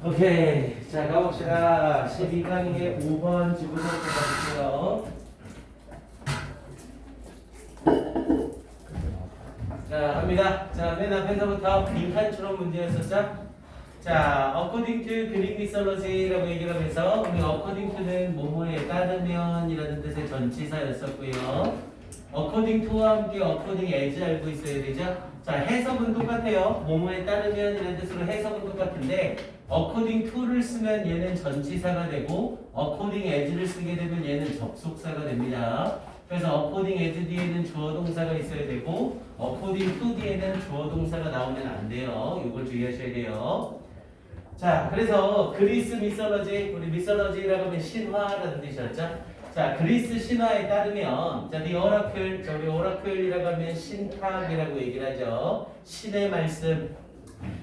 오케이. 자, 가봅시다. 12강의 5번 지구서부터 가볼게요. 자, 갑니다. 자, 맨 앞에서부터 빈칸처럼 문제였었죠? 자, according to Greek mythology라고 얘기를 하면서 우리 according to는 뭐뭐에 따르면 이라는 뜻의 전치사였었고요. according to와 함께 according as 알고 있어야 되죠? 자, 해석은 똑같아요. 뭐뭐에 따르면 이라는 뜻으로 해석은 똑같은데 according to를 쓰면 얘는 전치사가 되고 according as를 쓰게 되면 얘는 접속사가 됩니다. 그래서 according as 뒤에는 주어 동사가 있어야 되고 according to 뒤에는 주어 동사가 나오면 안 돼요. 이걸 주의하셔야 돼요. 자, 그래서 그리스 미솔러지, 우리 미솔러지라고 하면 신화라는 뜻이었죠. 자, 그리스 신화에 따르면 자, the oracle, 자, 우리 오라클이라고 하면 신탁이라고 얘기를 하죠. 신의 말씀.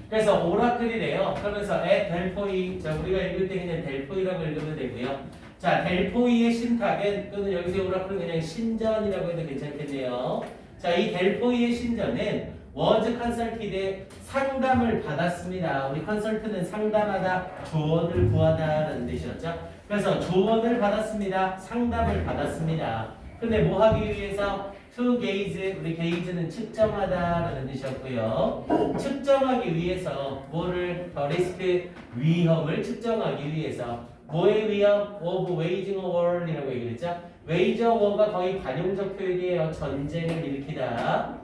그래서 오라클이래요. 그러면서 델포이, 자, 우리가 읽을 때 그냥 델포이라고 읽으면 되고요. 자, 델포이의 신탁은 또는 여기서 오라클은 그냥 신전이라고 해도 괜찮겠네요. 자, 이 델포이의 신전은 워즈 컨설티드의 상담을 받았습니다. 우리 컨설트는 상담하다, 조언을 구하다라는 뜻이었죠. 그래서 조언을 받았습니다. 상담을 받았습니다. 근데 뭐 하기 위해서? to gauge, 우리 gauge는 측정하다라는 뜻이었고요. 측정하기 위해서 뭐를? the risk, 위험을 측정하기 위해서 뭐의 위험? of waging a war이라고 얘기했죠. wage a war가 거의 관용적 표현이에요. 전쟁을 일으키다.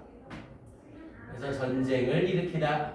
그래서 전쟁을 일으키다.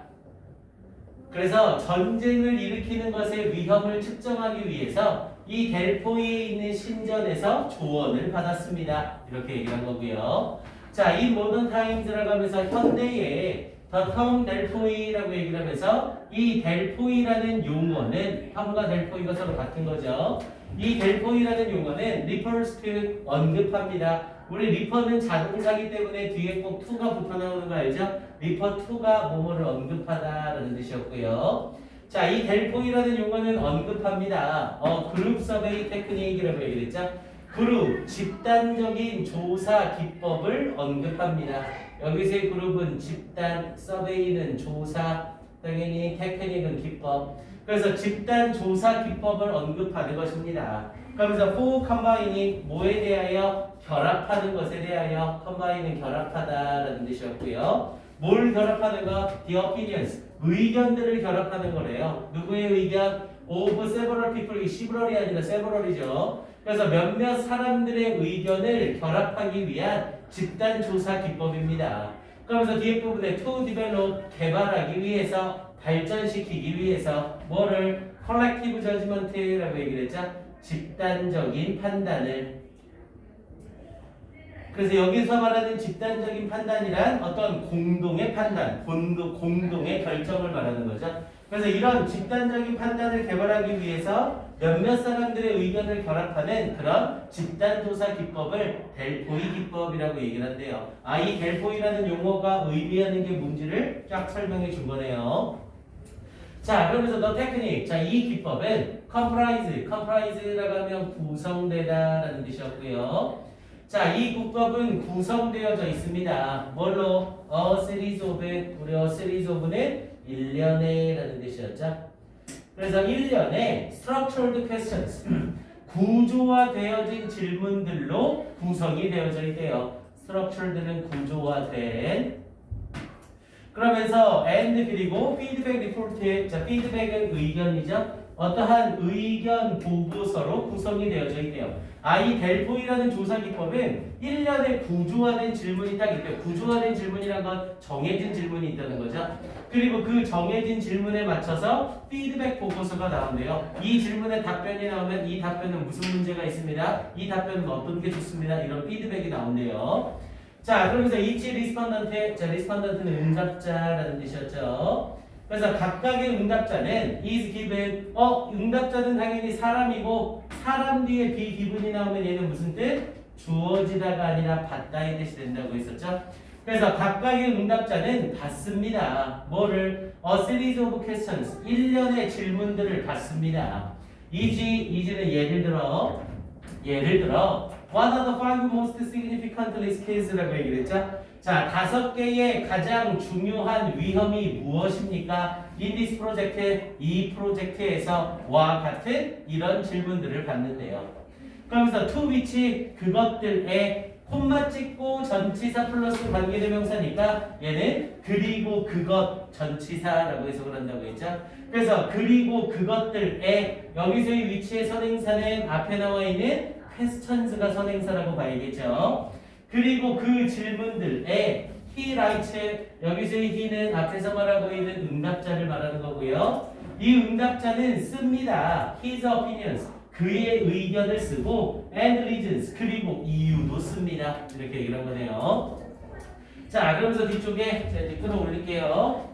그래서 전쟁을 일으키는 것의 위험을 측정하기 위해서 이 델포이에 있는 신전에서 조언을 받았습니다. 이렇게 얘기를 한 거고요. 자, 이 모던 타임즈라고 하면서 현대의 더 텀 델포이라고 얘기를 하면서 이 델포이라는 용어는 텀과 델포이가 서로 같은 거죠. 이 델포이라는 용어는 refers to 언급합니다. 우리 리퍼는 자동사기 때문에 뒤에 꼭 to가 붙어 나오는 거 알죠? 리퍼 to가 뭐뭐를 언급하다라는 뜻이었고요. 자, 이 델포이라는 용어는 언급합니다. 그룹 서베이 테크닉이라고 얘기했죠? 그룹, 집단적인 조사 기법을 언급합니다. 여기서의 그룹은 집단, 서베이는 조사, 당연히 테크닉은 기법. 그래서 집단 조사 기법을 언급하는 것입니다. 그러면서 for combine이 뭐에 대하여? 결합하는 것에 대하여. combine은 결합하다라는 뜻이었고요. 뭘 결합하는 거? the opinions, 의견들을 결합하는 거래요. 누구의 의견? of several people, 이 several이 아니라 several이죠. 그래서 몇몇 사람들의 의견을 결합하기 위한 집단 조사 기법입니다. 그러면서 뒤에 부분에 to develop, 개발하기 위해서, 발전시키기 위해서 뭐를? collective judgment라고 얘기를 했죠. 집단적인 판단을. 그래서 여기서 말하는 집단적인 판단이란 어떤 공동의 판단, 공동의 결정을 말하는 거죠. 그래서 이런 집단적인 판단을 개발하기 위해서 몇몇 사람들의 의견을 결합하는 그런 집단조사 기법을 델포이 기법이라고 얘기를 한대요. 이 델포이라는 용어가 의미하는 게 뭔지를 쫙 설명해 준 거네요. 자, 그러면서 the technique, 자, 이 기법은 comprise라고 하면 구성되다라는 뜻이었고요. 자, 이 국법은 구성되어져 있습니다. 뭘로? a series of, 우리 a series of는 1년에 라는 뜻이었죠. 그래서 1년에 structured questions, 구조화되어진 질문들로 구성이 되어져 있대요. structured는 구조화된. 그러면서 and 그리고 feedback report에, 자, feedback은 의견이죠. 어떠한 의견 보고서로 구성이 되어져 있대요. 이 델포이라는 조사 기법은 1년에 구조화된 질문이 딱 있대요. 구조화된 질문이란 건 정해진 질문이 있다는 거죠. 그리고 그 정해진 질문에 맞춰서 피드백 보고서가 나온대요. 이 질문에 답변이 나오면 이 답변은 무슨 문제가 있습니다. 이 답변은 어떤 게 좋습니다. 이런 피드백이 나온대요. 자, 그러면서 each respondent, 자, respondent는 응답자라는 뜻이었죠. 그래서 각각의 응답자는 is given, 응답자는 당연히 사람이고 사람 뒤에 be given이 나오면 얘는 무슨 뜻? 주어지다가 아니라 받다의 뜻이 된다고 했었죠. 그래서 각각의 응답자는 받습니다. 뭐를? A series of questions, 1년의 질문들을 받습니다. is는 예를 들어 What are the five most significant risks라고 얘기를 했죠? 자, 5개의 가장 중요한 위험이 무엇입니까? in this project, 이 프로젝트에서와 같은 이런 질문들을 받는데요. 그러면서 to which 그것들에 콤마 찍고 전치사 플러스 관계대명사니까 얘는 그리고 그것 전치사라고 해석을 한다고 했죠. 그래서 그리고 그것들에 여기서의 위치의 선행사는 앞에 나와 있는 questions가 선행사라고 봐야겠죠. 그리고 그 질문들에 he writes 여기서의 he는 앞에서 말하고 있는 응답자를 말하는 거고요. 이 응답자는 씁니다. his opinions 그의 의견을 쓰고 and reasons 그리고 이유도 씁니다. 이렇게 얘기를 한 거네요. 자, 그러면서 뒤쪽에 자, 이제 끌어올릴게요.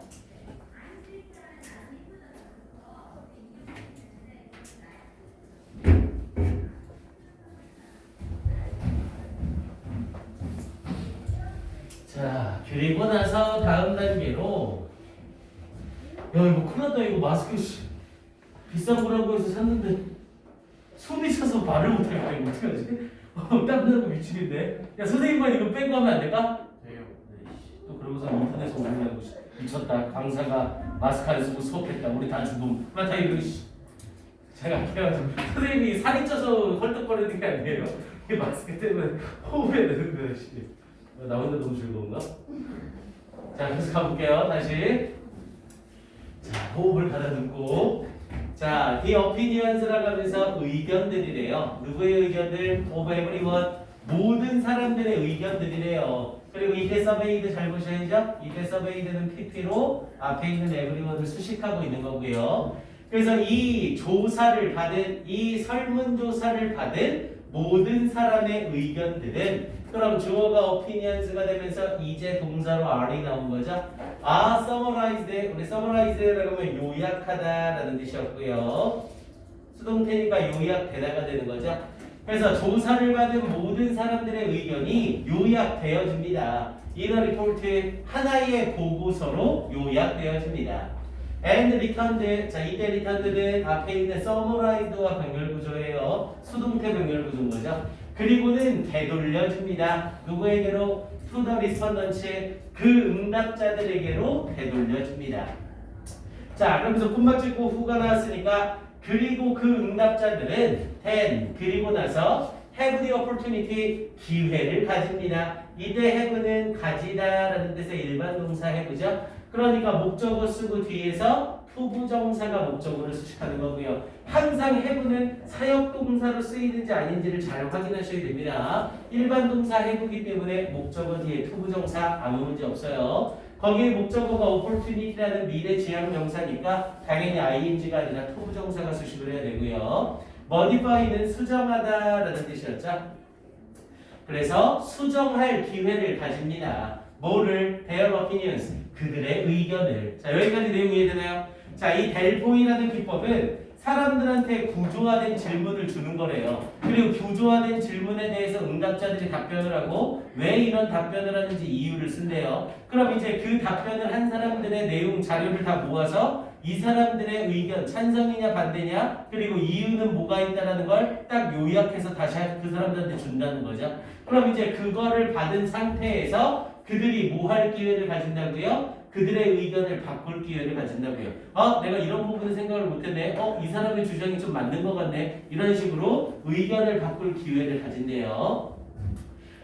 자, 그리고 나서 다음 단계로 야 이거 큰일 났다. 이거 마스크 비싼 거라고 해서 샀는데 손이 차서 말을 못하겠다. 이거 어떡하지? 땀나고 미치겠네. 야 선생님만 이거 빼고 하면 안 될까? 돼요. 또 그러고서 인터넷에 올리려고 미쳤다. 강사가 마스크 안 쓰고 수업했다. 우리 다 죽음. 다 이거 제가 그래가지고 선생님이 살이 쪄서 헐떡거리는 게 아니에요. 이 마스크 때문에 호흡해야 되는 거야. 나 혼자 너무 즐거운가? 자, 그래서 가볼게요. 다시. 자, 호흡을 가다듬고. 자, the opinions라고 하면서 의견들이래요. 누구의 의견들? of everyone. 모든 사람들의 의견들이래요. 그리고 이때 surveyed 잘 보셔야죠? 이때 surveyed는 pp로 앞에 있는 everyone을 수식하고 있는 거고요. 그래서 이 조사를 받은, 이 설문조사를 받은 모든 사람의 의견들은 그럼 주어가 opinions가 되면서 이제 동사로 are이 나온 거죠. summarized, 우리 summarize라고 하면 요약하다라는 뜻이었고요. 수동태니까 요약되다가 되는 거죠. 그래서 조사를 받은 모든 사람들의 의견이 요약되어집니다. 이너 리포트 하나의 보고서로 요약되어집니다. and returned, 자 이때 returned는 앞에 있는 summarized와 병렬구조예요. 수동태 병렬구조인 거죠. 그리고는 되돌려줍니다. 누구에게로? to the respondents, 그 응답자들에게로 되돌려줍니다. 자, 그러면서 콤마 찍고 후가 나왔으니까 그리고 그 응답자들은 then 그리고 나서 have the opportunity 기회를 가집니다. 이때 have는 가지다라는 뜻의 일반 동사 have죠. 그러니까 목적어 쓰고 뒤에서 투부정사가 목적어를 수식하는 거고요. 항상 have는 사역동사로 쓰이는지 아닌지를 잘 확인하셔야 됩니다. 일반 동사 have이기 때문에 목적어 뒤에 투부정사 아무 문제 없어요. 거기에 목적어가 opportunity라는 미래 지향 명사니까 당연히 ing가 아니라 투부정사가 수식을 해야 되고요. modify는 수정하다라는 뜻이었죠. 그래서 수정할 기회를 가집니다. 뭐를? their opinions, 그들의 의견을. 자, 여기까지 내용 이해되나요? 자, 이 델포이라는 기법은 사람들한테 구조화된 질문을 주는 거래요. 그리고 구조화된 질문에 대해서 응답자들이 답변을 하고 왜 이런 답변을 하는지 이유를 쓴대요. 그럼 이제 그 답변을 한 사람들의 내용 자료를 다 모아서 이 사람들의 의견, 찬성이냐 반대냐, 그리고 이유는 뭐가 있다라는 걸 딱 요약해서 다시 그 사람들한테 준다는 거죠. 그럼 이제 그거를 받은 상태에서 그들이 뭐 할 기회를 가진다고요? 그들의 의견을 바꿀 기회를 가진다고요. 내가 이런 부분은 생각을 못했네. 이 사람의 주장이 좀 맞는 것 같네. 이런 식으로 의견을 바꿀 기회를 가진대요.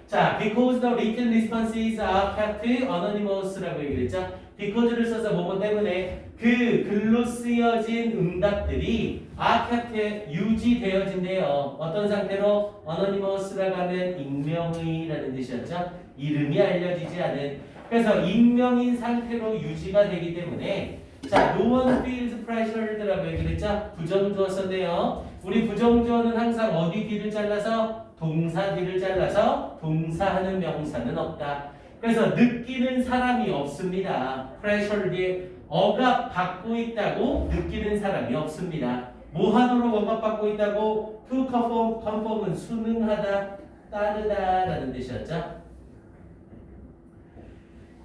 자, because the written responses are kept anonymous라고 얘기를 했죠. because를 써서 뭐뭐 때문에 그 글로 쓰여진 응답들이 are kept 유지되어진대요. 어떤 상태로? anonymous라고 하면 익명의라는 뜻이었죠. 이름이 알려지지 않은. 그래서 익명인 상태로 유지가 되기 때문에 자, no one feels pressured라고 얘기를 했죠. 부정주어 썼네요. 우리 부정주어는 항상 어디 뒤를 잘라서? 동사 뒤를 잘라서 동사하는 명사는 없다. 그래서 느끼는 사람이 없습니다. pressured, 억압받고 있다고 느끼는 사람이 없습니다. 뭐 하도록 억압받고 있다고? to conform은 순응하다, 따르다라는 뜻이었죠.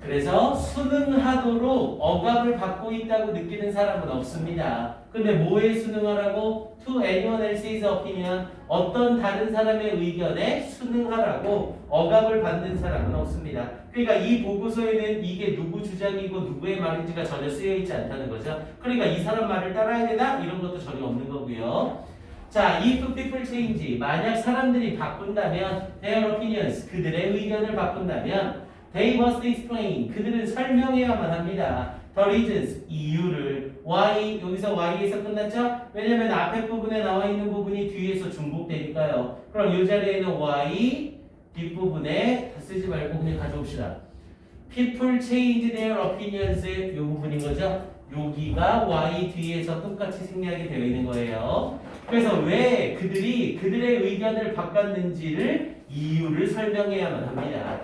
그래서 순응하도록 억압을 받고 있다고 느끼는 사람은 없습니다. 근데 뭐에 순응하라고? To anyone else's opinion, 어떤 다른 사람의 의견에 순응하라고 억압을 받는 사람은 없습니다. 그러니까 이 보고서에는 이게 누구 주장이고 누구의 말인지가 전혀 쓰여 있지 않다는 거죠. 그러니까 이 사람 말을 따라야 되나? 이런 것도 전혀 없는 거고요. 자, if people change, 만약 사람들이 바꾼다면 their opinions, 그들의 의견을 바꾼다면 they must explain, 그들은 설명해야만 합니다. the reasons, 이유를. why, 여기서 why에서 끝났죠? 왜냐면 앞에 부분에 나와 있는 부분이 뒤에서 중복되니까요. 그럼 이 자리에는 why, 뒷부분에 다 쓰지 말고 그냥 가져옵시다. people change their opinions, 이 부분인 거죠? 여기가 y 뒤에서 똑같이 생략이 되어 있는 거예요. 그래서 왜 그들이 그들의 의견을 바꿨는지를 이유를 설명해야만 합니다.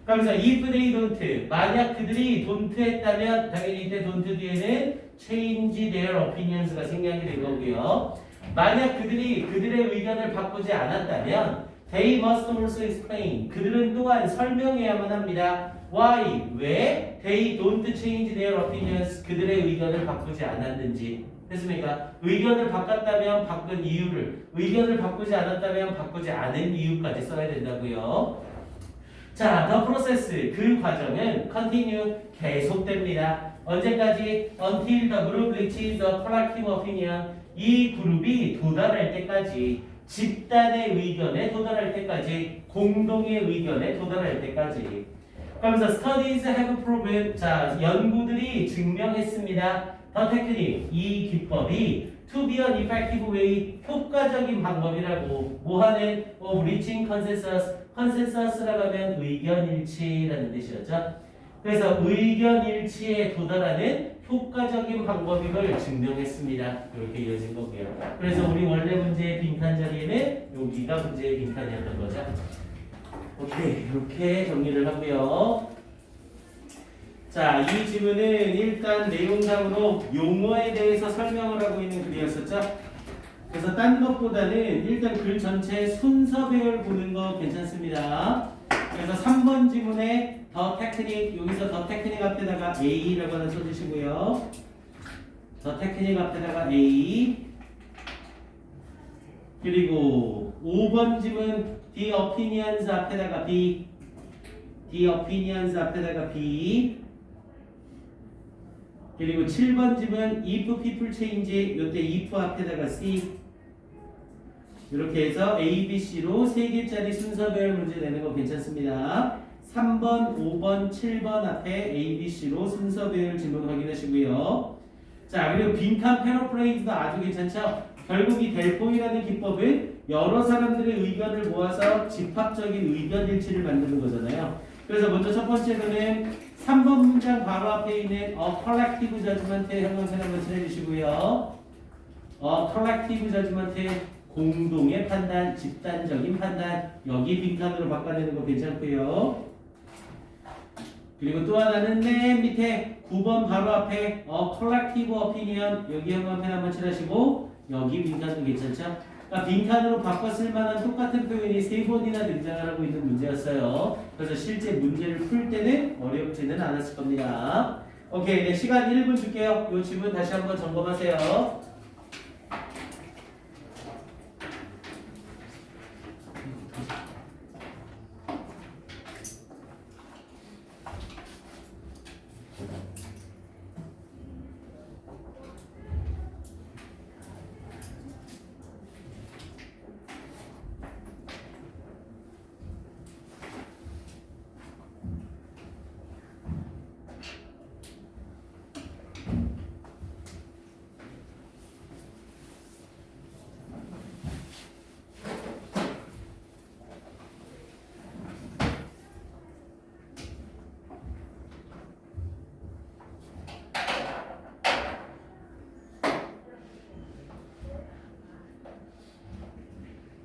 그러면서 if they don't, 만약 그들이 don't 했다면 당연히 이때 don't 뒤에는 change their opinions가 생략이 된 거고요. 만약 그들이 그들의 의견을 바꾸지 않았다면 they must also explain, 그들은 또한 설명해야만 합니다. why, 왜 they don't change their opinions, 그들의 의견을 바꾸지 않았는지. 됐습니까? 의견을 바꿨다면 바꾼 이유를, 의견을 바꾸지 않았다면 바꾸지 않은 이유까지 써야 된다고요. 자, the process, 그 과정은 continue, 계속됩니다. 언제까지? until the group reaches the collective opinion, 이 그룹이 도달할 때까지, 집단의 의견에 도달할 때까지, 공동의 의견에 도달할 때까지. 그러면서 studies have proven, 자, 연구들이 증명했습니다. The technique, 이 기법이 to be an effective way, 효과적인 방법이라고. 뭐하는? of reaching consensus, consensus라고 하면 의견일치라는 뜻이었죠. 그래서 의견일치에 도달하는 효과적인 방법임을 증명했습니다. 이렇게 이어진 거고요. 그래서 우리 원래 문제의 빈칸 자리에는 여기가 문제의 빈칸이었던 거죠. 오케이, 이렇게 정리를 하고요. 자, 이 지문은 일단 내용상으로 용어에 대해서 설명을 하고 있는 글이었었죠. 그래서 딴 것보다는 일단 글 전체 순서배열 보는 거 괜찮습니다. 그래서 3번 지문에 더 테크닉, 여기서 더 테크닉 앞에다가 A라고 하나 써주시고요. 더 테크닉 앞에다가 A. 그리고 5번 지문 The opinions 앞에다가 B. The opinions 앞에다가 B. 그리고 7번 지문 if people change, 요때 if 앞에다가 C. 이렇게 해서 A, B, C로 3개짜리 순서별 문제 내는 거 괜찮습니다. 3번, 5번, 7번 앞에 A, B, C로 순서별 질문 확인하시고요. 자, 그리고 빈칸 패러프레이즈도 아주 괜찮죠? 결국 이 델포이라는 기법은 여러 사람들의 의견을 모아서 집합적인 의견 일치를 만드는 거잖아요. 그래서 먼저 첫 번째로는 3번 문장 바로 앞에 있는 a collective judgment 형용사를 한번 칠해주시고요. a collective judgment, 공동의 판단, 집단적인 판단, 여기 빈칸으로 바꿔내는 거 괜찮고요. 그리고 또 하나는 맨 밑에 9번 바로 앞에 a collective opinion, 여기 형용사 한번 칠하시고 여기 빈칸도 괜찮죠? 그러니까 빈칸으로 바꿔 쓸 만한 똑같은 표현이 3번이나 등장을 하고 있는 문제였어요. 그래서 실제 문제를 풀 때는 어렵지는 않았을 겁니다. 오케이, 네, 시간 1분 줄게요. 이 지문 다시 한번 점검하세요.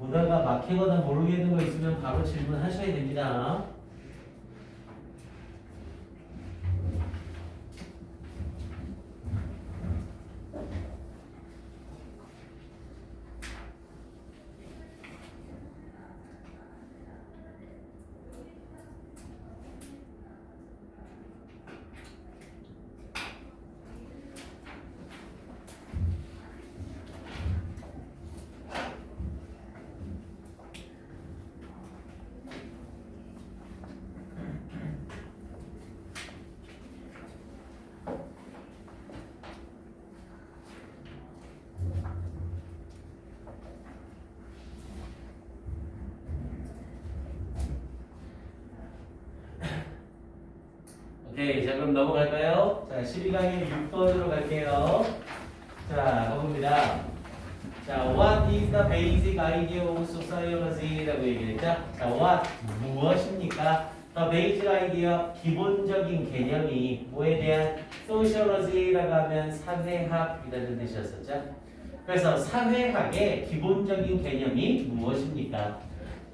보다가 막히거나 모르겠는 거 있으면 바로 질문하셔야 됩니다. 오케이. 자, 그럼 넘어갈까요? 자, 12강의 6번으로 갈게요. 자, 가봅니다. 자, what is the basic idea of sociology? 라고 얘기했죠. 자, what, 무엇입니까? The basic idea, 기본적인 개념이 뭐에 대한 sociology라고 하면 사회학이라는 뜻이었었죠. 그래서 사회학의 기본적인 개념이 무엇입니까?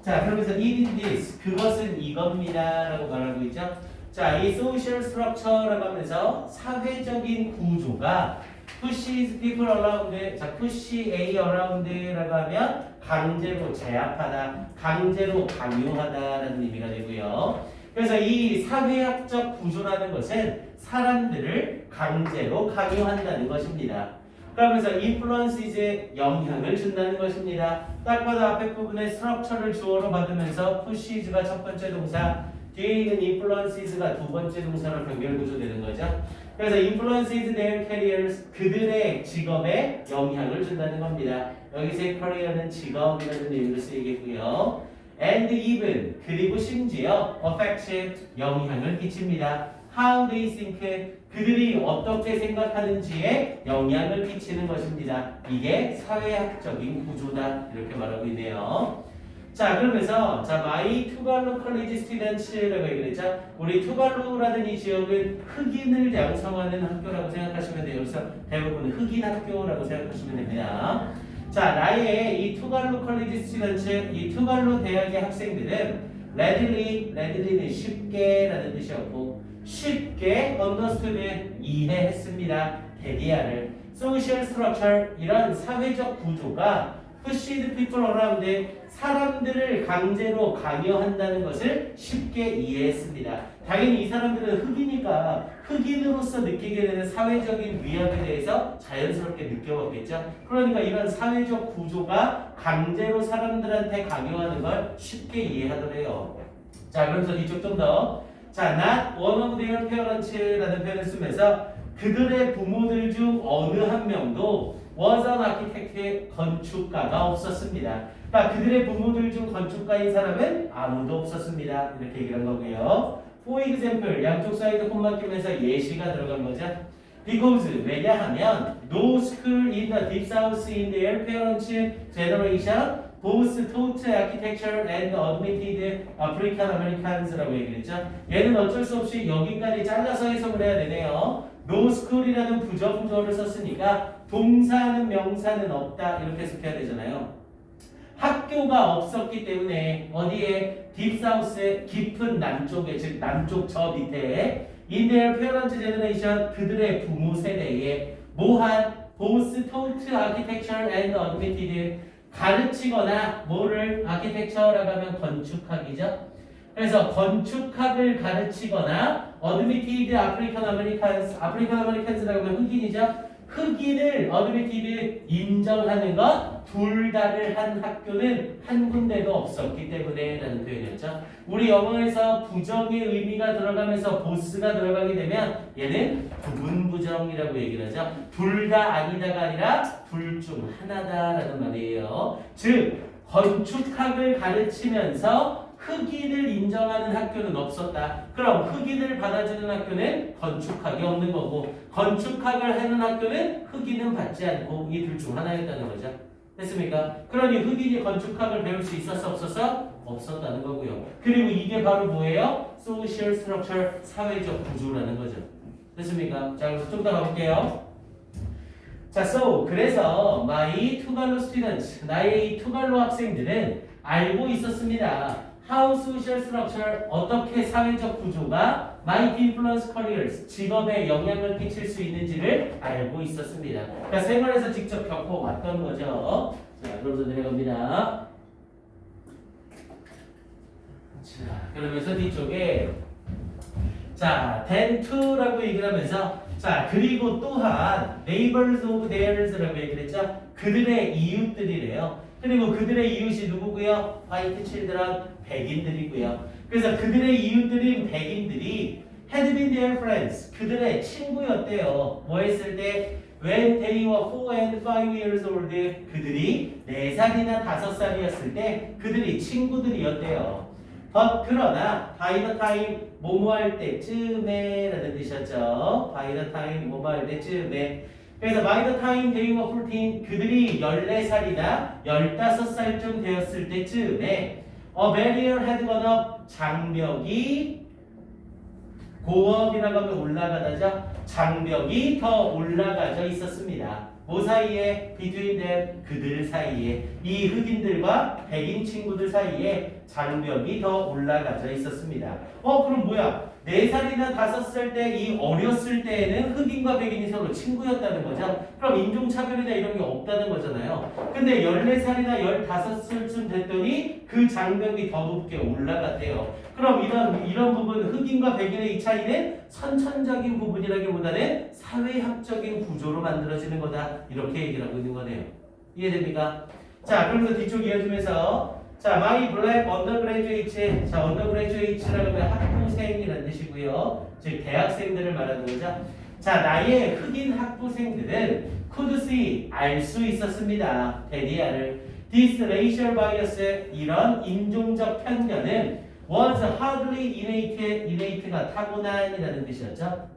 자, 그러면서 it is this, 그것은 이겁니다 라고 말하고 있죠. 자, 이 social structure라고 하면서 사회적인 구조가 pushes people around, 자, push A around라고 하면 강제로 제압하다, 강제로 강요하다라는 의미가 되고요. 그래서 이 사회학적 구조라는 것은 사람들을 강제로 강요한다는 것입니다. 그러면서 influence에 영향을 준다는 것입니다. 딱 봐도 앞에 부분에 structure를 주어로 받으면서 pushes가 첫 번째 동사, 뒤에 있는 influences가 두 번째 동사로 병렬 구조되는 거죠. 그래서 influences their careers, 그들의 직업에 영향을 준다는 겁니다. 여기서의 career는 직업이라는 의미로 쓰이겠고요. And even, 그리고 심지어 affect, 영향을 끼칩니다. How they think, 그들이 어떻게 생각하는지에 영향을 끼치는 것입니다. 이게 사회학적인 구조다 이렇게 말하고 있네요. 자, 그러면서 자, my 투갈루 컬리지 스튜던츠라고 얘기했죠. 우리 투갈루라는 이 지역은 흑인을 양성하는 학교라고 생각하시면 돼요. 그래서 대부분 흑인 학교라고 생각하시면 됩니다. 자, 나의 이 투갈루 컬리지 스튜던츠, 이 투갈루 대학의 학생들은 readily, 쉽게라는 뜻이었고 쉽게 understood, 이해했습니다. 대디아를 social structure, 이런 사회적 구조가 pushed people around, 사람들을 강제로 강요한다는 것을 쉽게 이해했습니다. 당연히 이 사람들은 흑이니까 흑인으로서 느끼게 되는 사회적인 위협에 대해서 자연스럽게 느껴봤겠죠. 그러니까 이런 사회적 구조가 강제로 사람들한테 강요하는 걸 쉽게 이해하더래요. 자, 그러면서 뒤쪽 좀 더. 자, not one of their parents라는 표현을 쓰면서 그들의 부모들 중 어느 한 명도 was an architect의 건축가가 없었습니다. 그러니까 그들의 부모들 중 건축가인 사람은 아무도 없었습니다. 이렇게 얘기한 거고요. For example, 양쪽 사이드 콤마 끼면서 예시가 들어간 거죠. Because, 왜냐하면 no school in the deep south in their parents' generation both taught architecture and admitted African Americans라고 얘기했죠. 얘는 어쩔 수 없이 여기까지 잘라서 해석을 해야 되네요. no school이라는 부정조어를 썼으니까 동사는 명사는 없다 이렇게 해석해야 되잖아요. 학교가 없었기 때문에 어디에 딥사우스의 깊은 남쪽에, 즉 남쪽 저 밑에 in their parents' generation, 그들의 부모 세대에 뭐한 both taught architecture and admitted, 가르치거나 뭐를 architecture라고 하면 건축학이죠. 그래서 건축학을 가르치거나 admitted African Americans라고 하면 흑인이죠. 흑인을 admitted 인정하는 것 둘 다를 한 학교는 한 군데도 없었기 때문에 라는 표현이었죠. 우리 영어에서 부정의 의미가 들어가면서 보스가 들어가게 되면 얘는 부분부정이라고 얘기를 하죠. 둘 다 아니다가 아니라 둘 중 하나다라는 말이에요. 즉 건축학을 가르치면서 흑인을 인정하는 학교는 없었다. 그럼 흑인을 받아주는 학교는 건축학이 없는 거고 건축학을 하는 학교는 흑인은 받지 않고 이 둘 중 하나였다는 거죠. 됐습니까? 그러니 흑인이 건축학을 배울 수 있었어 없었어? 없었다는 거고요. 그리고 이게 바로 뭐예요? Social Structure, 사회적 구조라는 거죠. 됐습니까? 자, 그래서 좀 더 가볼게요. 자, 그래서 my 투갈로 students, 나의 이 투갈로 학생들은 알고 있었습니다. How social structure, 어떻게 사회적 구조가 might influence careers, 직업에 영향을 끼칠 수 있는지를 알고 있었습니다. 그러니까 생활에서 직접 겪어왔던 거죠. 자, 그러면서 내려갑니다. 자, 그러면서 뒤쪽에 자, then to라고 얘기를 하면서 자, 그리고 또한 neighbors of theirs라고 얘기를 했죠. 그들의 이웃들이래요. 그리고 그들의 이웃이 누구고요? 화이트 칠드런, 백인들이고요. 그래서 그들의 이웃들인 백인들이 had been their friends, 그들의 친구였대요. 뭐 했을 때? When they were 4 and 5 years old, 그들이 4살이나 5살이었을 때 그들이 친구들이었대요. 그러나 by the time 뭐뭐 할 때쯤에 라는 뜻이었죠. by the time 뭐뭐 할 때쯤에. 그래서 by the time they were 14 그들이 14살이나 15살쯤 되었을 때쯤에 a barrier had gone up 장벽이 고업이라고 하면 올라가다죠. 장벽이 더 올라가져 있었습니다. 뭐 사이에? between them 그들 사이에 이 흑인들과 백인 친구들 사이에 장벽이 더 올라가져 있었습니다. 그럼 뭐야? 4살이나 5살 때 이 어렸을 때에는 흑인과 백인이 서로 친구였다는 거죠. 그럼 인종차별이나 이런 게 없다는 거잖아요. 근데 14살이나 15살쯤 됐더니 그 장벽이 더 높게 올라갔대요. 그럼 이런 부분 흑인과 백인의 이 차이는 선천적인 부분이라기보다는 사회학적인 구조로 만들어지는 거다. 이렇게 얘기를 하고 있는 거네요. 이해됩니까? 자, 그러면서 뒤쪽 이어주면서 자, my black undergraduate. 자, undergraduate라고 하면 학부생이라는 뜻이고요. 즉 대학생들을 말하는 거죠. 자, 나의 흑인 학부생들은 could see 알 수 있었습니다. 데디아를 this racial bias 이런 인종적 편견은 was hardly innate가 타고난이라는 뜻이었죠.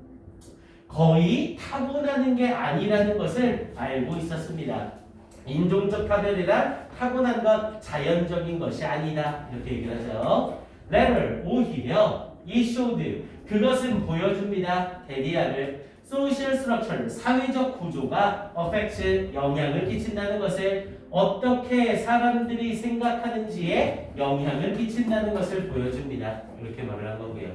거의 타고나는 게 아니라는 것을 알고 있었습니다. 인종적 차별이란 타고난 것, 자연적인 것이 아니다. 이렇게 얘기를 하죠. Rather, 오히려 이 showed, 그것은 보여줍니다. 데리아를 social structure, 사회적 구조가 affects, 영향을 끼친다는 것을 어떻게 사람들이 생각하는지에 영향을 끼친다는 것을 보여줍니다. 이렇게 말을 한 거고요.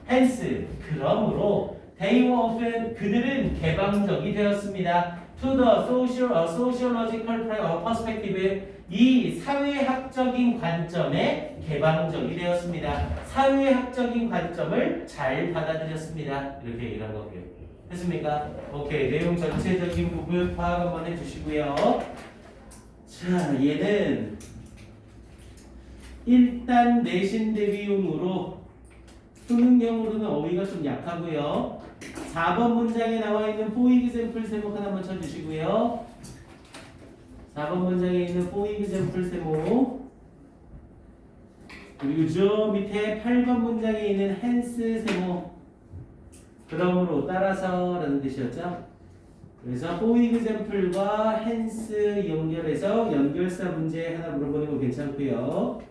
Hence, 그러므로 they were often, 그들은 개방적이 되었습니다. To the sociological perspective, 이 사회학적인 관점에 개방적이 되었습니다. 사회학적인 관점을 잘 받아들였습니다. 이렇게 얘기를 한 거고요. 됐습니까? 오케이, 내용 전체적인 부분 파악 한번 해주시고요. 자, 얘는 일단 내신 대비용으로 수능형으로는 어휘가 좀 약하고요. 4번 문장에 나와 있는 for example 세목 하나만 쳐주시고요. 4번 문장에 있는 for example 세목, 그리고 저 밑에 8번 문장에 있는 hence 세목, 그러므로 따라서 라는 뜻이었죠. 그래서 for example과 hence 연결해서 연결사 문제 하나 물어보는 거 괜찮고요.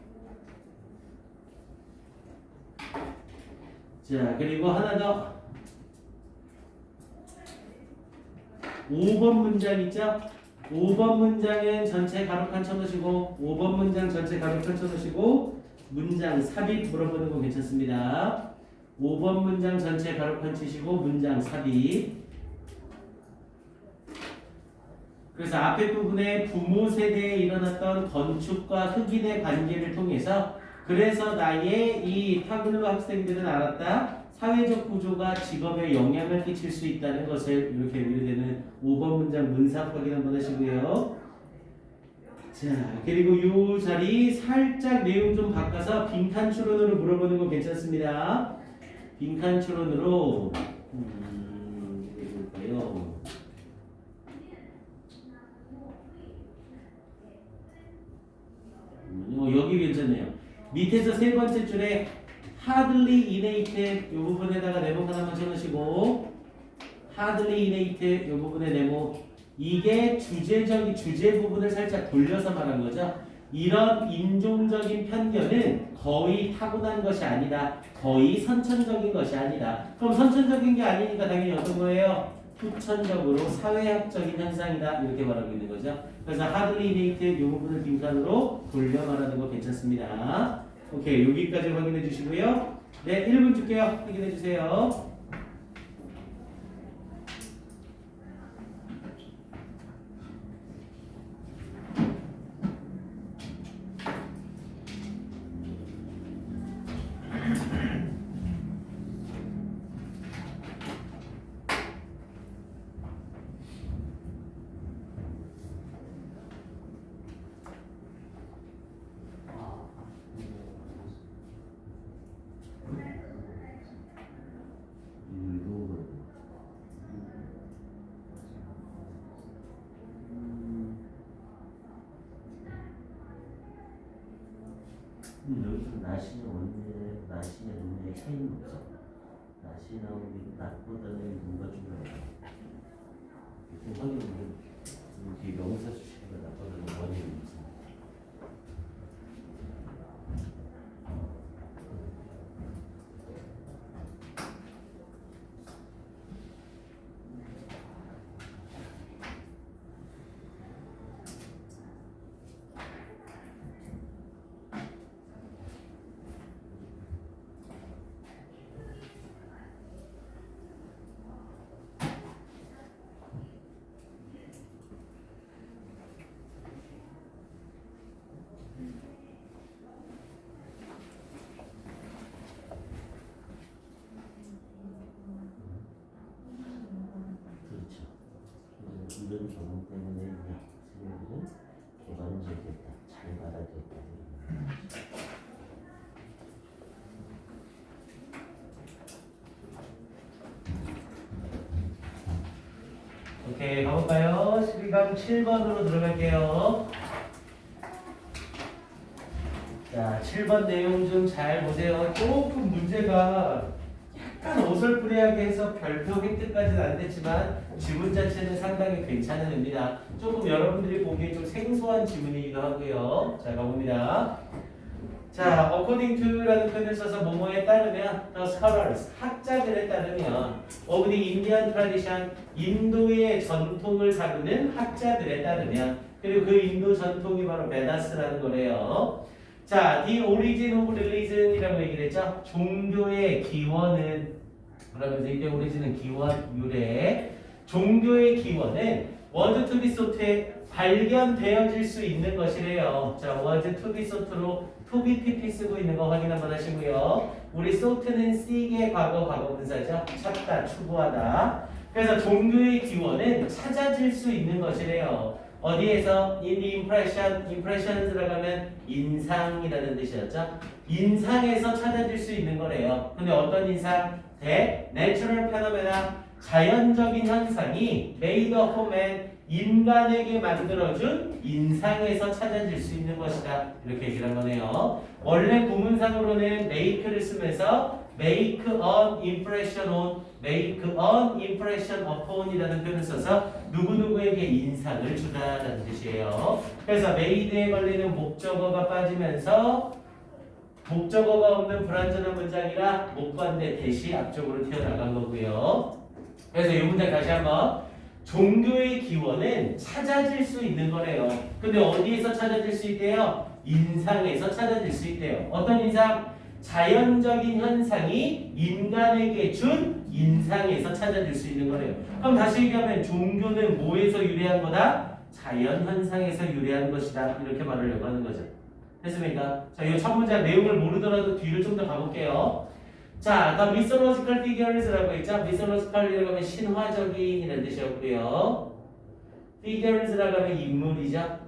자, 그리고 하나 더 5번 문장 있죠? 5번 문장은 전체 가로칸 쳐놓으시고 5번 문장 전체 가로칸 쳐놓으시고 문장 삽입 물어보는 거 괜찮습니다. 5번 문장 전체 가로칸 치시고 문장 삽입. 그래서 앞에 부분에 부모 세대에 일어났던 건축과 흑인의 관계를 통해서 그래서 나의 이 타블로 학생들은 알았다. 사회적 구조가 직업에 영향을 끼칠 수 있다는 것을 이렇게 연결되는 5번 문장 문사 확인 한번 하시고요. 자, 그리고 이 자리 살짝 내용 좀 바꿔서 빈칸 추론으로 물어보는 거 괜찮습니다. 빈칸 추론으로 해볼까요? 여기 괜찮네요. 밑에서 세 번째 줄에 hardly innate 이 부분에다가 네모 하나만 쳐놓으시고 hardly innate 이 부분에 네모, 이게 주제 부분을 살짝 돌려서 말한 거죠. 이런 인종적인 편견은 거의 타고난 것이 아니다. 거의 선천적인 것이 아니다. 그럼 선천적인 게 아니니까 당연히 어떤 거예요? 후천적으로 사회학적인 현상이다. 이렇게 말하고 있는 거죠. 그래서 hardly innate 이 부분을 빈칸으로 돌려 말하는 거 괜찮습니다. 오케이, 여기까지 확인해 주시고요. 네, 1분 줄게요. 확인해 주세요. 여기서 나시는 원래 나시는 원래 차이는 없어. 나시 나오는 낮보다는 뭔가 좀 확인 이게 명사 수식어가 낮보다는 원인이 없어. 그렇죠. 이런 경우 때문에 학생들은 개방적이었다, 잘 받아들였다. 오케이, 가볼까요? 12강 7번으로 들어갈게요. 자, 7번 내용 좀 잘 보세요. 조금 문제가 약간 어설프리하게 해서 별표 획득까지는 안 됐지만 지문 자체는 상당히 괜찮은 의미다. 조금 여러분들이 보기에 좀 생소한 지문이기도 하고요. 자, 가봅니다. 자, according to라는 표현을 써서 뭐뭐에 따르면 the scholars, 학자들에 따르면 of the Indian tradition, 인도의 전통을 다루는 학자들에 따르면 그리고 그 인도 전통이 바로 베다스라는 거래요. 자, the origin of religion이라고 얘기를 했죠. 종교의 기원은 그러면서 이때 origin은 기원, 유래. 종교의 기원은 was to be sought에 발견되어질 수 있는 것이래요. 자, was to be sought로 to be pp 쓰고 있는 거 확인 한번 하시고요. 우리 sought는 seek의 과거분사죠. 찾다, 추구하다. 그래서 종교의 기원은 찾아질 수 있는 것이래요. 어디에서? in the impressions라고 하면 인상이라는 뜻이었죠. 인상에서 찾아질 수 있는 거래요. 근데 어떤 인상? natural phenomena, 자연적인 현상이 made of man, 인간에게 만들어준 인상에서 찾아질 수 있는 것이다. 이렇게 얘기를 한 거네요. 원래 구문상으로는 make를 쓰면서 make an impression on, make an impression upon 이라는 표현을 써서 누구누구에게 인상을 주다라는 뜻이에요. 그래서 made에 걸리는 목적어가 빠지면서 목적어가 없는 불완전한 문장이라 목관대 대시 앞쪽으로 튀어나간 거고요. 그래서 이 문장 다시 한번. 종교의 기원은 찾아질 수 있는 거래요. 근데 어디에서 찾아질 수 있대요? 인상에서 찾아질 수 있대요. 어떤 인상? 자연적인 현상이 인간에게 준 인상에서 찾아질 수 있는 거래요. 그럼 다시 얘기하면 종교는 뭐에서 유래한 거다? 자연 현상에서 유래한 것이다. 이렇게 말하려고 하는 거죠. 됐습니까? 자, 이 첫 문장 내용을 모르더라도 뒤를 좀 더 가볼게요. 자, the mythological figures라고 했죠. mythological이라고 하면 신화적인 이라는 뜻이었고요. figures라고 하면 인물이죠.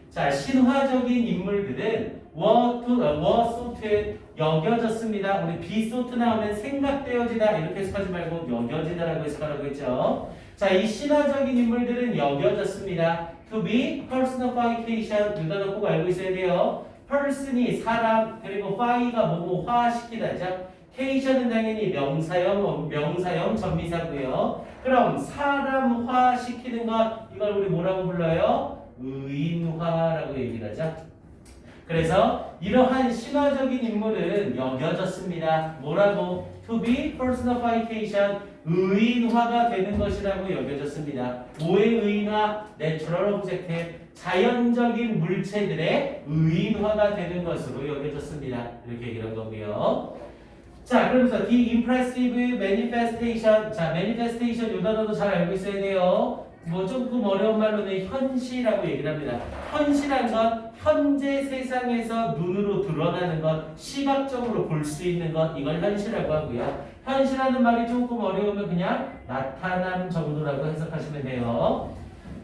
자, 신화적인 인물들은 were thought 여겨졌습니다. 우리 be thought 나오면 생각되어지다 이렇게 해석하지 말고 여겨지다라고 해석하라고 했죠. 자, 이 신화적인 인물들은 여겨졌습니다. to be personification 누가 꼭 알고 있어야 돼요. person이 사람 그리고 fy가 뭐뭐화시키다죠. 케이션은 당연히 명사형 전미사고요. 그럼 사람화 시키는 것 이걸 우리 뭐라고 불러요? 의인화라고 얘기를 하죠. 그래서 이러한 신화적인 인물은 여겨졌습니다. 뭐라고? To be personification, 의인화가 되는 것이라고 여겨졌습니다. 뭐의 의인화? Natural object, 자연적인 물체들의 의인화가 되는 것으로 여겨졌습니다. 이렇게 얘기를 한 거고요. 자, 그러면서 the impressive manifestation. 자, manifestation 이 단어도 잘 알고 있어야 돼요. 뭐 조금 어려운 말로는 현시라고 얘기를 합니다. 현시란 건 현재 세상에서 눈으로 드러나는 것, 시각적으로 볼 수 있는 것, 이걸 현시라고 하고요. 현시라는 말이 조금 어려우면 그냥 나타남 정도라고 해석하시면 돼요.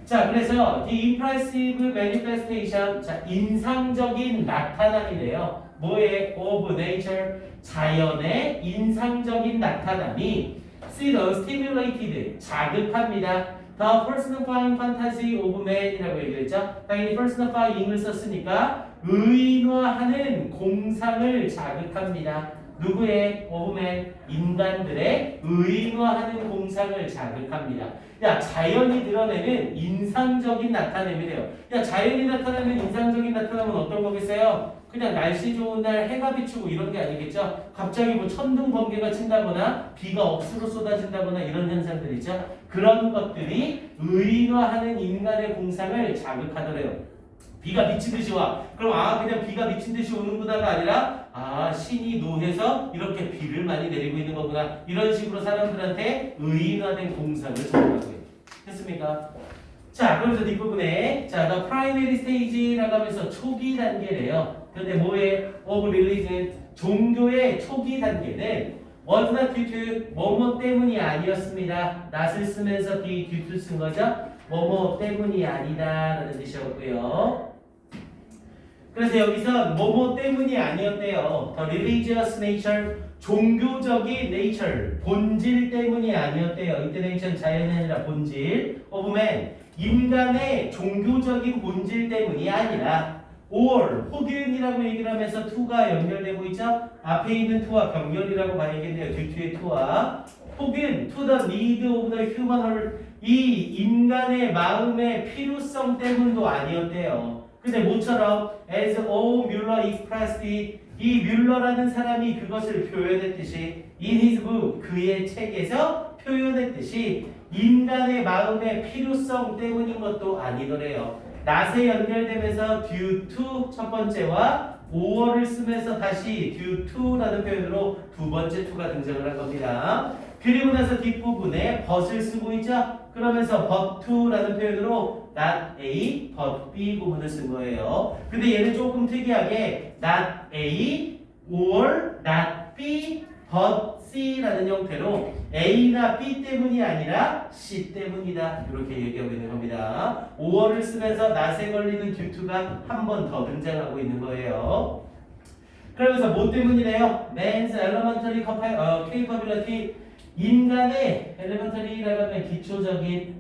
자, 그래서 the impressive manifestation, 자, 인상적인 나타남이래요. 뭐의? of nature, 자연의 인상적인 나타남이 stimulated, 자극합니다. The personifying fantasy of man이라고 얘기했죠. 당연히 personifying을 썼으니까 의인화하는 공상을 자극합니다. 누구의? of man, 인간들의 의인화하는 공상을 자극합니다. 야, 자연이 드러내는 인상적인 나타냄이래요. 야, 자연이 나타내는 인상적인 나타남은 어떤 거겠어요? 그냥 날씨 좋은 날 해가 비추고 이런 게 아니겠죠? 갑자기 뭐 천둥 번개가 친다거나 비가 억수로 쏟아진다거나 이런 현상들이죠. 그런 것들이 의인화하는 인간의 공상을 자극하더래요. 비가 미친 듯이 와. 그럼 그냥 비가 미친 듯이 오는구나가 아니라 신이 노해서 이렇게 비를 많이 내리고 있는 거구나. 이런 식으로 사람들한테 의인화된 공상을 전하고요. 됐습니까? 자, 그러면서 뒷부분에 the primary stage라고 하면서 초기 단계래요. 근데 뭐에? of religion, 종교의 초기 단계는 was not due to 뭐뭐 때문이 아니었습니다. not을 쓰면서 be due to 쓴 거죠. 뭐뭐 때문이 아니다 라는 뜻이었고요. 그래서 여기서 뭐뭐 때문이 아니었대요. The religious nature, 종교적인 nature, 본질 때문이 아니었대요. 이때 nature 자연이 아니라 본질. of man, 인간의 종교적인 본질 때문이 아니라 or, 혹은이라고 얘기를 하면서 to가 연결되고 있죠. 앞에 있는 to와 병렬이라고 봐야겠네요. 뒤에 to와 혹은 to the need of the human heart, 이 인간의 마음의 필요성 때문도 아니었대요. 근데 모처럼 as O. Mueller expressed it, 이 뮬러라는 사람이 그것을 표현했듯이 in his book, 그의 책에서 표현했듯이 인간의 마음의 필요성 때문인 것도 아니더래요. not에 연결되면서 due to 첫 번째와 or를 쓰면서 다시 due to라는 표현으로 두 번째 to가 등장을 한 겁니다. 그리고 나서 뒷부분에 but을 쓰고 있죠. 그러면서 but to라는 표현으로 not A, but B 구문을 쓴 거예요. 근데 얘는 조금 특이하게 not A or not B, but C라는 형태로 A나 B 때문이 아니라 C 때문이다. 이렇게 얘기하고 있는 겁니다. or를 쓰면서 not에 걸리는 due to가 한 번 더 등장하고 있는 거예요. 그러면서 뭐 때문이래요? Man's elementary capability, 인간의 elementary라고 하면 기초적인,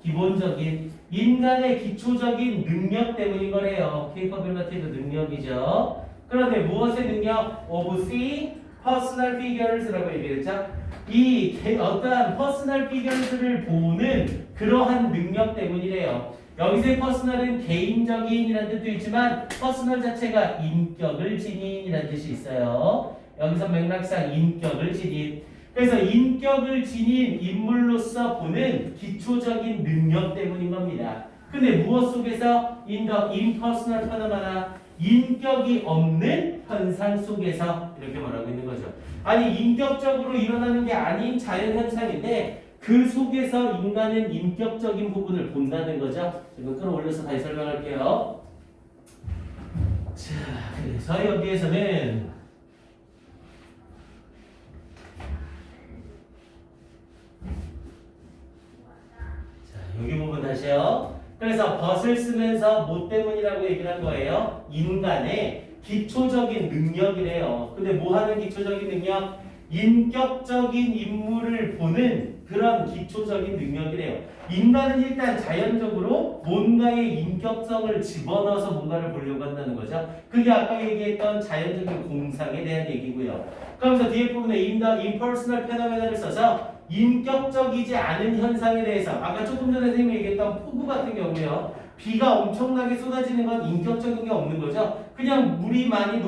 기본적인, 인간의 기초적인 능력 때문인 거래요. capability도 능력이죠. 그런데 무엇의 능력? of seeing personal figures라고 얘기했죠. 이 어떠한 personal figures를 보는 그러한 능력 때문이래요. 여기서의 퍼스널은 개인적인이라는 뜻도 있지만 퍼스널 자체가 인격을 지닌이라는 뜻이 있어요. 여기서 맥락상 인격을 지닌. 그래서 인격을 지닌 인물로서 보는 기초적인 능력 때문인 겁니다. 근데 무엇 속에서? in the impersonal phenomena, 인격이 없는 현상 속에서 이렇게 말하고 있는 거죠. 아니 인격적으로 일어나는 게 아닌 자연현상인데 그 속에서 인간은 인격적인 부분을 본다는 거죠. 지금 끌어올려서 다시 설명할게요. 자, 그래서 여기에서는 여기 부분 다시요. 그래서 벗을 쓰면서 뭐 때문이라고 얘기를 한 거예요? 인간의 기초적인 능력이래요. 근데 뭐 하는 기초적인 능력? 인격적인 인물을 보는 그런 기초적인 능력이래요. 인간은 일단 자연적으로 뭔가의 인격성을 집어넣어서 뭔가를 보려고 한다는 거죠. 그게 아까 얘기했던 자연적인 공상에 대한 얘기고요. 그러면서 뒤에 부분에 in the impersonal phenomena를 써서 인격적이지 않은 현상에 대해서 아까 조금 전에 선생님이 얘기했던 폭우 같은 경우요. 비가 엄청나게 쏟아지는 건 인격적인 게 없는 거죠. 그냥 물이 많이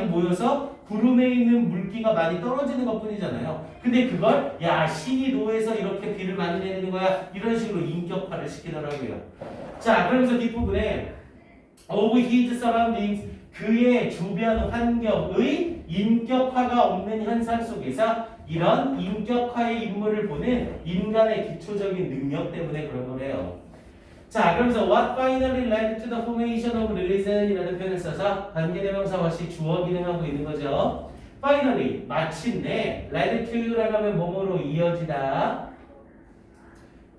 모여서 구름에 있는 물기가 많이 떨어지는 것 뿐이잖아요. 근데 그걸 야 신이 노해서 이렇게 비를 많이 내리는 거야 이런 식으로 인격화를 시키더라고요. 자, 그러면서 뒷부분에 of his surroundings, 그의 주변 환경의 인격화가 없는 현상 속에서 이런 인격화의 인물을 보는 인간의 기초적인 능력 때문에 그런 거래요. 자, 그러면서 what finally led to the formation of religion이라는 표현을 써서 관계대명사와시 주어 기능하고 있는 거죠. finally, 마침내, led to라고 하면 뭐뭐로 이어지다.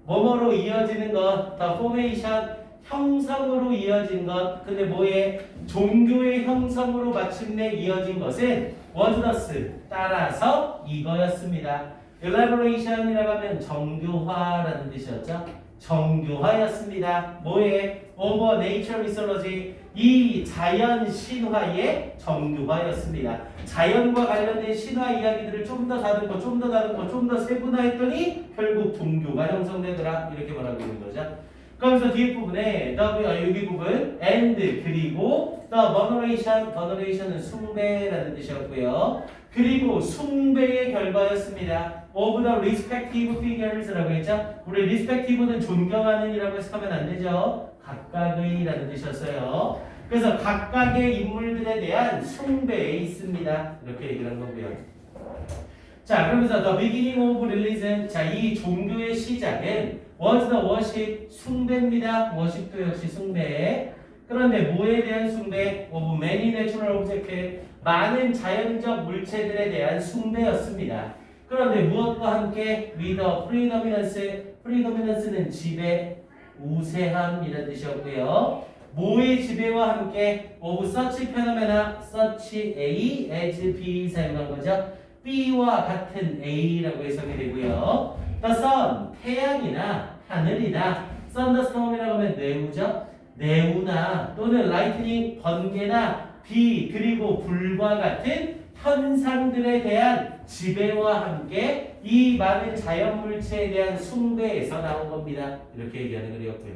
뭐뭐로 이어지는 것, the formation, 형성으로 이어진 것. 근데 뭐에? 종교의 형성으로 마침내 이어진 것은 was thus, 따라서 이거였습니다. elaboration이라고 하면 정교화라는 뜻이었죠. 정교화였습니다. 뭐에? over nature mythology. 이 자연 신화의 정교화였습니다. 자연과 관련된 신화 이야기들을 좀 더 다듬고 좀 더 다듬고 좀 더 세분화했더니 결국 종교가 형성되더라. 이렇게 말하고 있는 거죠. 그러면서 뒤에 부분에 여기 부분 and 그리고 the veneration은 숭배라는 뜻이었고요. 그리고 숭배의 결과였습니다. of the respective figures라고 했죠. 우리 respective는 존경하는이라고 해석하면 안 되죠. 각각의라는 뜻이었어요. 그래서 각각의 인물들에 대한 숭배에 있습니다. 이렇게 얘기를 한 거고요. 자, 그러면서 the beginning of religion. 자, 이 종교의 시작은 was the worship. 숭배입니다. worship도 역시 숭배. 그런데 뭐에 대한 숭배? of many natural objects. 많은 자연적 물체들에 대한 숭배였습니다. 그런데 무엇과 함께? with the predominance. predominance는 지배, 우세함이라는 뜻이었고요. 뭐의 지배와 함께? of such phenomena, such A as B 사용한 거죠. B와 같은 A라고 해석이 되고요. The sun, 태양이나 하늘이나 thunderstorm이라고 하면 뇌우죠. 뇌우나 또는 lightning, 번개나 비 그리고 불과 같은 현상들에 대한 지배와 함께 이 많은 자연 물체에 대한 숭배에서 나온 겁니다. 이렇게 얘기하는 글이었고요.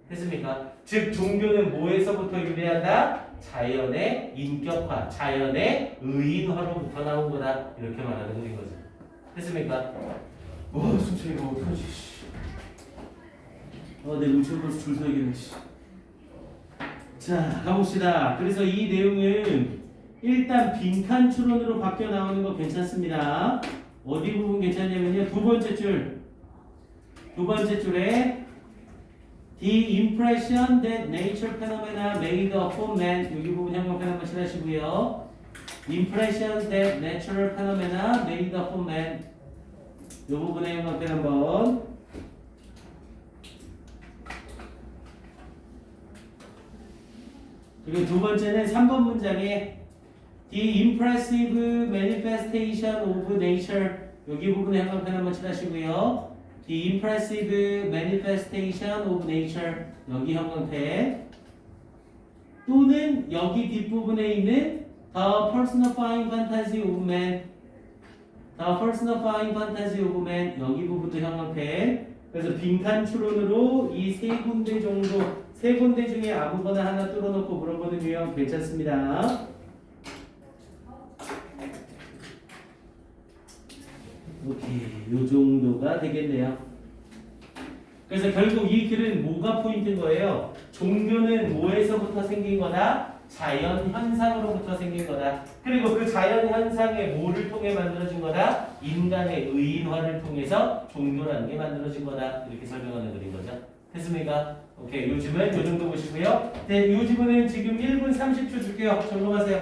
됐습니까? 즉 종교는 뭐에서부터 유래한다? 자연의 인격화, 자연의 의인화로부터 나온 거다. 이렇게 말하는 글인 거죠. 됐습니까? 숨차이 이거 어떡하지? 내 눈치를 벌써 줄 서야겠네. 자, 가봅시다. 그래서 이 내용은 일단 빈칸 추론으로 바뀌어 나오는 거 괜찮습니다. 어디 부분 괜찮냐면요. 두 번째 줄에 The impression that nature phenomena made upon man. 여기 부분 형광펜 한번 칠하시고요. Impression that natural phenomena made upon man. 이 부분에 형광펜 한번. 그리고 두 번째는 3번 문장에 The impressive manifestation of nature. 여기 부분에 형광펜 한번 칠하시고요. The impressive manifestation of nature. 여기 형광펜. 또는 여기 뒷부분에 있는 The personifying fantasy of man. The personifying fantasy of man. 여기 부분도 형광펜. 그래서 빈칸 추론으로 이 세 군데 정도, 세 군데 중에 아무거나 하나 뚫어놓고 물어보는 괜찮습니다. 오케이, 요 정도가 되겠네요. 그래서 결국 이 글은 뭐가 포인트인 거예요? 종교는 뭐에서부터 생긴 거다? 자연 현상으로부터 생긴 거다. 그리고 그 자연 현상의 뭐를 통해 만들어진 거다? 인간의 의인화를 통해서 종교라는 게 만들어진 거다. 이렇게 설명하는 글인 거죠. 됐습니까? 오케이, 요즘은 요 정도 보시고요. 네, 요즘은 지금 1분 30초 줄게요. 점검하세요.